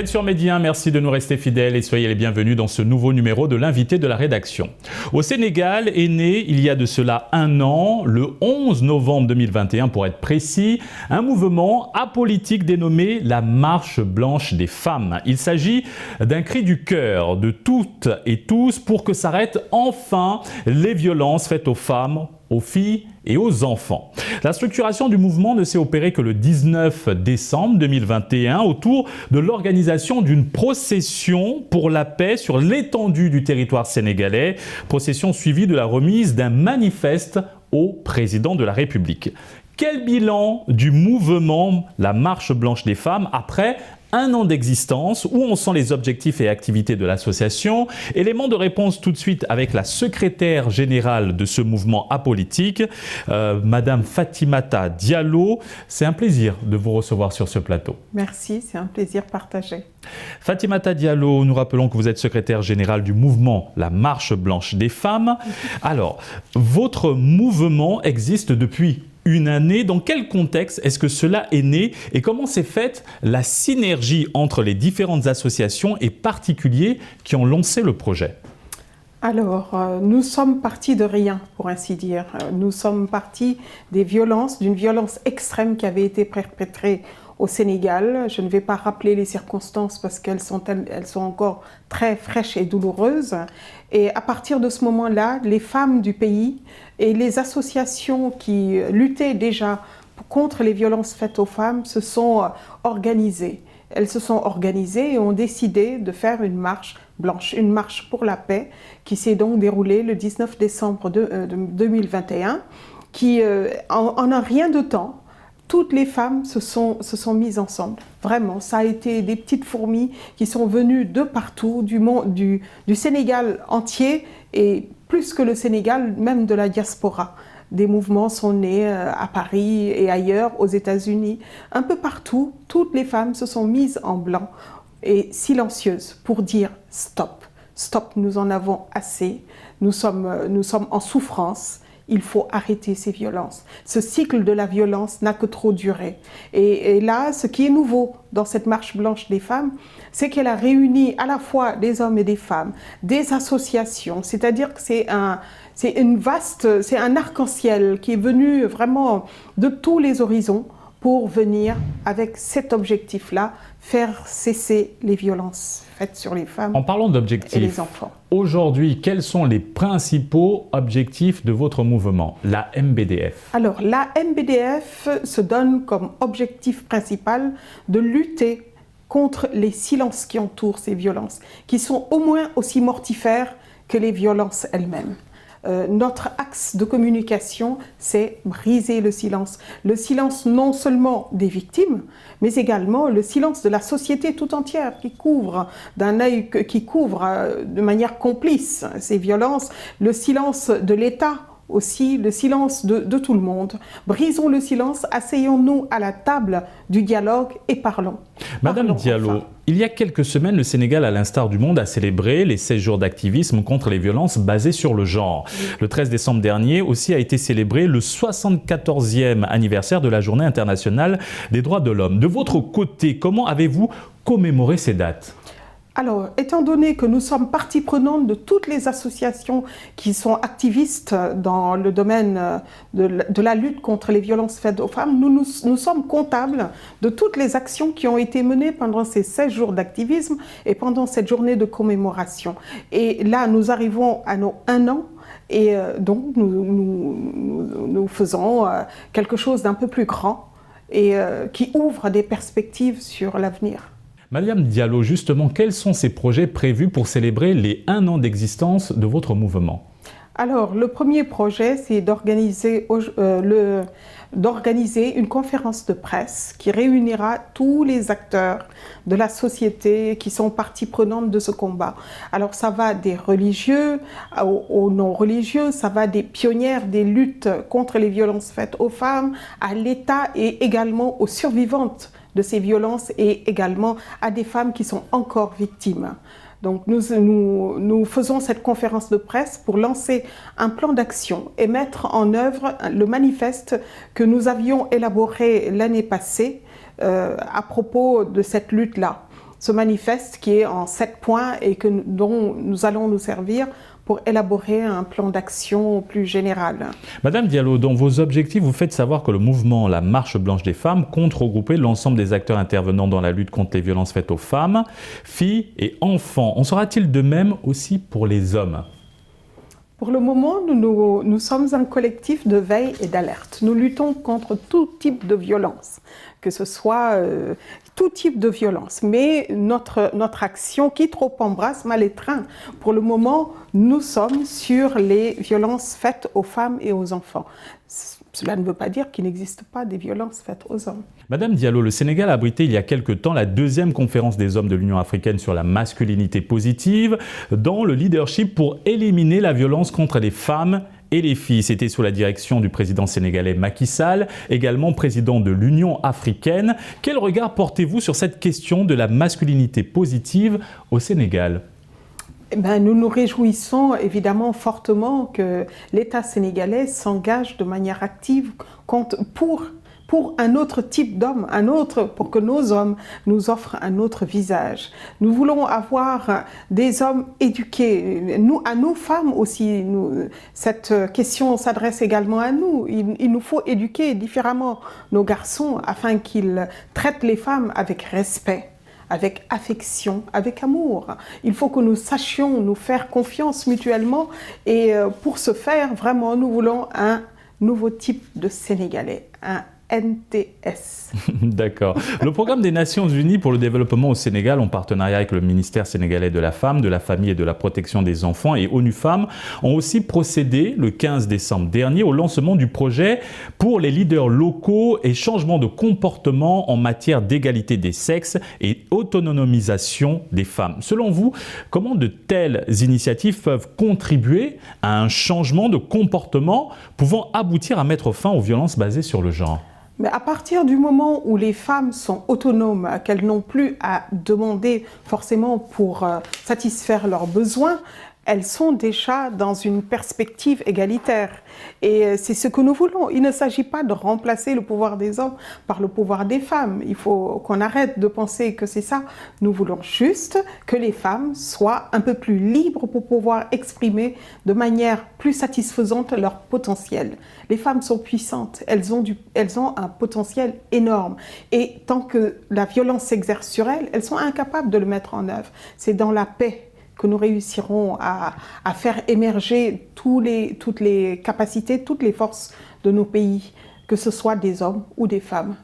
Vous êtes sur Média 1, merci de nous rester fidèles et soyez les bienvenus dans ce nouveau numéro de l'invité de la rédaction. Au Sénégal est né, il y a de cela un an, le 11 novembre 2021 pour être précis, un mouvement apolitique dénommé la Marche blanche des femmes. Il s'agit d'un cri du cœur de toutes et tous pour que s'arrêtent enfin les violences faites aux femmes, aux filles et aux enfants. La structuration du mouvement ne s'est opérée que le 19 décembre 2021 autour de l'organisation d'une procession pour la paix sur l'étendue du territoire sénégalais, procession suivie de la remise d'un manifeste au président de la République. Quel bilan du mouvement La Marche blanche des femmes après un an d'existence, où en sont les objectifs et activités de l'association? Élément de réponse tout de suite avec la secrétaire générale de ce mouvement apolitique, Madame Fatimata Diallo. C'est un plaisir de vous recevoir sur ce plateau. Merci, c'est un plaisir partagé. Fatimata Diallo, nous rappelons que vous êtes secrétaire générale du mouvement La Marche blanche des femmes. Alors, votre mouvement existe depuis une année. Dans quel contexte est-ce que cela est né et comment s'est faite la synergie entre les différentes associations et particuliers qui ont lancé le projet? Alors, nous sommes partis de rien, pour ainsi dire. Nous sommes partis des violences, d'une violence extrême qui avait été perpétrée au Sénégal. Je ne vais pas rappeler les circonstances parce qu'elles sont encore très fraîches et douloureuses. Et à partir de ce moment-là, les femmes du pays et les associations qui luttaient déjà contre les violences faites aux femmes se sont organisées. Elles se sont organisées et ont décidé de faire une marche blanche, une marche pour la paix qui s'est donc déroulée le 19 décembre 2021, qui, en un rien de temps, toutes les femmes se sont mises ensemble. Vraiment, ça a été des petites fourmis qui sont venues de partout, du Sénégal entier et plus que le Sénégal, même de la diaspora. Des mouvements sont nés à Paris et ailleurs, aux États-Unis. Un peu partout, toutes les femmes se sont mises en blanc et silencieuses pour dire stop. Stop, nous en avons assez. Nous sommes en souffrance. Il faut arrêter ces violences. Ce cycle de la violence n'a que trop duré. Et là, ce qui est nouveau dans cette marche blanche des femmes, c'est qu'elle a réuni à la fois des hommes et des femmes, des associations, c'est-à-dire que c'est un arc-en-ciel qui est venu vraiment de tous les horizons pour venir, avec cet objectif-là, faire cesser les violences faites sur les femmes et les enfants. Aujourd'hui, quels sont les principaux objectifs de votre mouvement, la MBDF? Alors, la MBDF se donne comme objectif principal de lutter contre les silences qui entourent ces violences, qui sont au moins aussi mortifères que les violences elles-mêmes. Notre axe de communication, c'est briser le silence. Le silence non seulement des victimes, mais également le silence de la société tout entière qui couvre d'un œil, qui couvre de manière complice ces violences, le silence de l'État aussi, le silence de tout le monde. Brisons le silence, asseyons-nous à la table du dialogue et parlons. Madame Diallo, enfin. Il y a quelques semaines, le Sénégal, à l'instar du monde, a célébré les 16 jours d'activisme contre les violences basées sur le genre. Oui. Le 13 décembre dernier aussi a été célébré le 74e anniversaire de la Journée internationale des droits de l'homme. De votre côté, comment avez-vous commémoré ces dates ? Alors, étant donné que nous sommes partie prenante de toutes les associations qui sont activistes dans le domaine de la lutte contre les violences faites aux femmes, nous sommes comptables de toutes les actions qui ont été menées pendant ces 16 jours d'activisme et pendant cette journée de commémoration. Et là, nous arrivons à nos 1 an. Et donc, nous faisons quelque chose d'un peu plus grand et qui ouvre des perspectives sur l'avenir. Madame Diallo, justement, quels sont ces projets prévus pour célébrer les 1 an d'existence de votre mouvement? Alors, le premier projet, c'est d'organiser une conférence de presse qui réunira tous les acteurs de la société qui sont partie prenante de ce combat. Alors, ça va des religieux aux non-religieux, ça va des pionnières des luttes contre les violences faites aux femmes, à l'État et également aux survivantes de ces violences et également à des femmes qui sont encore victimes. Donc nous faisons cette conférence de presse pour lancer un plan d'action et mettre en œuvre le manifeste que nous avions élaboré l'année passée à propos de cette lutte-là. ce manifeste qui est en 7 points et dont nous allons nous servir pour élaborer un plan d'action plus général. Madame Diallo, dans vos objectifs, vous faites savoir que le mouvement La Marche Blanche des Femmes compte regrouper l'ensemble des acteurs intervenant dans la lutte contre les violences faites aux femmes, filles et enfants. En sera-t-il de même aussi pour les hommes ? Pour le moment, nous sommes un collectif de veille et d'alerte. Nous luttons contre tout type de violence, que ce soit tout type de violence. Mais notre action, qui trop embrasse, mal étreint. Pour le moment, nous sommes sur les violences faites aux femmes et aux enfants. Cela ne veut pas dire qu'il n'existe pas des violences faites aux hommes. Madame Diallo, le Sénégal a abrité il y a quelque temps la 2e conférence des hommes de l'Union africaine sur la masculinité positive, dans le leadership pour éliminer la violence contre les femmes et les filles. C'était sous la direction du président sénégalais Macky Sall, également président de l'Union africaine. Quel regard portez-vous sur cette question de la masculinité positive au Sénégal ? Nous nous réjouissons évidemment fortement que l'État sénégalais s'engage de manière active pour un autre type d'homme, pour que nos hommes nous offrent un autre visage. Nous voulons avoir des hommes éduqués. À nos femmes aussi, cette question s'adresse également à nous. Il nous faut éduquer différemment nos garçons afin qu'ils traitent les femmes avec respect, avec affection, avec amour. Il faut que nous sachions nous faire confiance mutuellement et pour ce faire, vraiment, nous voulons un nouveau type de Sénégalais, un NTS. D'accord. Le programme des Nations Unies pour le développement au Sénégal, en partenariat avec le ministère sénégalais de la Femme, de la Famille et de la Protection des Enfants et ONU Femmes, ont aussi procédé le 15 décembre dernier au lancement du projet pour les leaders locaux et changement de comportement en matière d'égalité des sexes et autonomisation des femmes. Selon vous, comment de telles initiatives peuvent contribuer à un changement de comportement pouvant aboutir à mettre fin aux violences basées sur le genre ? Mais à partir du moment où les femmes sont autonomes, qu'elles n'ont plus à demander forcément pour satisfaire leurs besoins, elles sont déjà dans une perspective égalitaire. Et c'est ce que nous voulons. Il ne s'agit pas de remplacer le pouvoir des hommes par le pouvoir des femmes. Il faut qu'on arrête de penser que c'est ça. Nous voulons juste que les femmes soient un peu plus libres pour pouvoir exprimer de manière plus satisfaisante leur potentiel. Les femmes sont puissantes, elles ont un potentiel énorme. Et tant que la violence s'exerce sur elles, elles sont incapables de le mettre en œuvre. C'est dans la paix que nous réussirons à faire émerger toutes les capacités, toutes les forces de nos pays, que ce soit des hommes ou des femmes.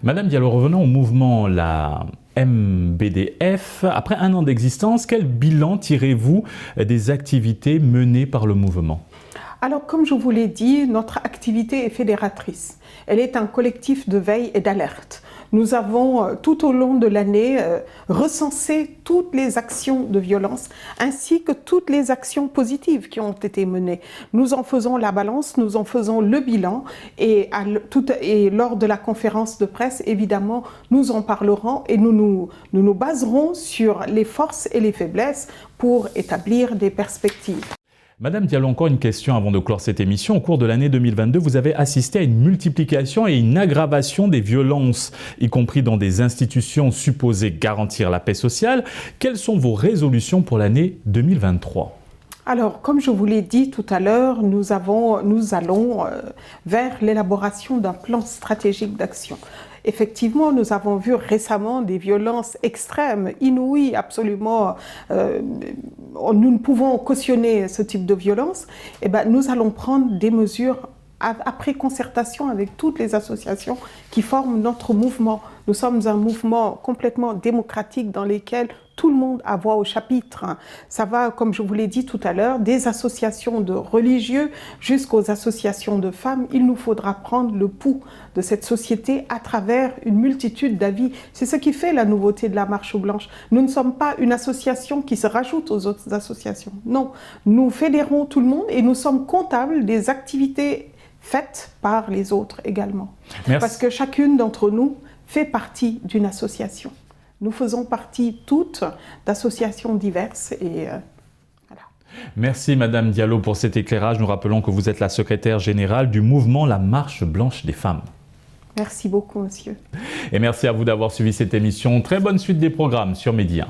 Madame Diallo, revenons au mouvement la MBDF. Après un an d'existence, quel bilan tirez-vous des activités menées par le mouvement ? Alors, comme je vous l'ai dit, notre activité est fédératrice. Elle est un collectif de veille et d'alerte. Nous avons, tout au long de l'année, recensé toutes les actions de violence ainsi que toutes les actions positives qui ont été menées. Nous en faisons la balance, nous en faisons le bilan et lors de la conférence de presse, évidemment, nous en parlerons et nous nous baserons sur les forces et les faiblesses pour établir des perspectives. Madame Diallo, encore une question avant de clore cette émission. Au cours de l'année 2022, vous avez assisté à une multiplication et une aggravation des violences, y compris dans des institutions supposées garantir la paix sociale. Quelles sont vos résolutions pour l'année 2023 ? Alors, comme je vous l'ai dit tout à l'heure, nous allons vers l'élaboration d'un plan stratégique d'action. Effectivement, nous avons vu récemment des violences extrêmes, inouïes, absolument. Nous ne pouvons cautionner ce type de violence. Nous allons prendre des mesures après concertation avec toutes les associations qui forment notre mouvement. Nous sommes un mouvement complètement démocratique dans lequel tout le monde a voix au chapitre. Ça va, comme je vous l'ai dit tout à l'heure, des associations de religieux jusqu'aux associations de femmes. Il nous faudra prendre le pouls de cette société à travers une multitude d'avis. C'est ce qui fait la nouveauté de la Marche Blanche. Nous ne sommes pas une association qui se rajoute aux autres associations. Non, nous fédérons tout le monde et nous sommes comptables des activités faites par les autres également. Merci. Parce que chacune d'entre nous fait partie d'une association. Nous faisons partie toutes d'associations diverses et voilà. Merci Madame Diallo pour cet éclairage. Nous rappelons que vous êtes la secrétaire générale du mouvement La Marche Blanche des Femmes. Merci beaucoup, monsieur. Et merci à vous d'avoir suivi cette émission. Très bonne suite des programmes sur Média.